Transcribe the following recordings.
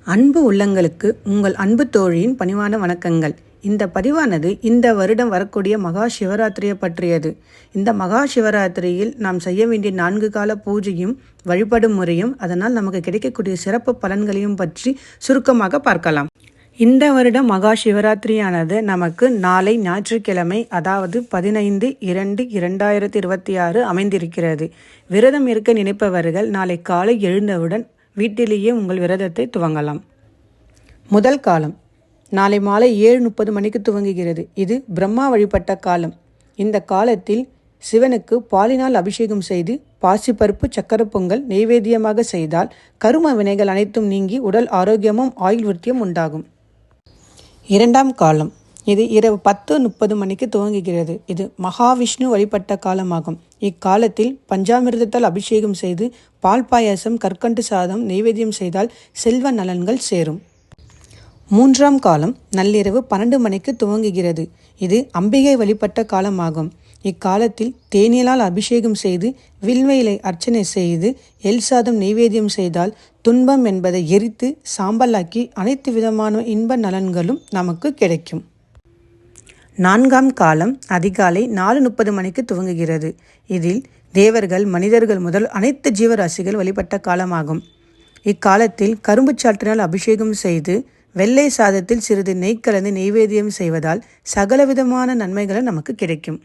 அன்பு உள்ளங்களுக்கு உங்கள் அன்பு தோழியின் பணிவான வணக்கங்கள். இந்த பதிவானது இந்த வருடம் வரக்கூடிய மகா சிவராத்திரியை பற்றியது. இந்த மகா சிவராத்திரியில் நாம் செய்ய வேண்டிய 4 கால பூஜையும் வழிபடும் முறையும் அதனால் நமக்கு கிடைக்கக்கூடிய சிறப்பு பலன்களையும் பற்றி சுருக்கமாக பார்க்கலாம். இந்த வருடம் மகா சிவராத்திரியானது நமக்கு நாளை ஞாயிற்றுக்கிழமை, அதாவது 15/2/2026 அமைந்திருக்கிறது. விரதம் இருக்க நினைப்பவர்கள் நாளை காலை எழுந்தவுடன் வீட்டிலேயே உங்கள் விரதத்தை துவங்கலாம். முதல் காலம் நாளை மாலை 7:30 மணிக்கு துவங்குகிறது. இது பிரம்மா வழிபட்ட காலம். இந்த காலத்தில் சிவனுக்கு பாலினால் அபிஷேகம் செய்து பாசிப்பருப்பு, சக்கரை பொங்கல் நெய்வேத்தியமாக செய்தால் கரும வினைகள் அனைத்தும் நீங்கி உடல் ஆரோக்கியமும் ஆயுள் விருத்தியும் உண்டாகும். இரண்டாம் காலம் இது இரவு 10:30 மணிக்கு துவங்குகிறது. இது மகாவிஷ்ணு வழிபட்ட காலமாகும். இக்காலத்தில் பஞ்சாமிர்தத்தால் அபிஷேகம் செய்து பால் பாயாசம், கற்கண்டு சாதம் நெய்வேத்தியம் செய்தால் செல்வ நலன்கள் சேரும். மூன்றாம் காலம் நள்ளிரவு 12 மணிக்கு துவங்குகிறது. இது அம்பிகை வழிபட்ட காலமாகும். இக்காலத்தில் தேனிலால் அபிஷேகம் செய்து வில்வ அர்ச்சனை செய்து எல் சாதம் நெய்வேத்தியம் செய்தால் துன்பம் என்பதை எரித்து சாம்பலாக்கி அனைத்து விதமான இன்ப நலன்களும் நமக்கு கிடைக்கும். நான்காம் காலம் அதிகாலை 4:30 மணிக்கு துவங்குகிறது. இதில் தேவர்கள், மனிதர்கள் முதல் அனைத்து ஜீவராசிகள் வழிபட்ட காலமாகும். இக்காலத்தில் கரும்பு சாற்றினால் அபிஷேகம் செய்து வெள்ளை சாதத்தில் சிறிது நெய் கலந்து நெய்வேத்தியம் செய்வதால் சகலவிதமான நன்மைகள் நமக்கு கிடைக்கும்.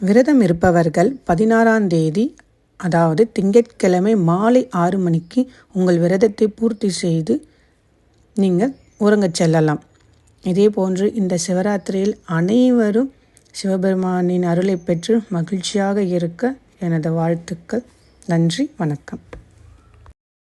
விரதம் இருப்பவர்கள் 16ஆம் தேதி, அதாவது திங்கட்கிழமை மாலை 6 மணிக்கு உங்கள் விரதத்தை பூர்த்தி செய்து நீங்கள் உறங்கச் செல்லலாம். இதே போன்று இந்த சிவராத்திரியில் அனைவரும் சிவபெருமானின் அருளை பெற்று மகிழ்ச்சியாக இருக்க எனது வாழ்த்துக்கள். நன்றி, வணக்கம்.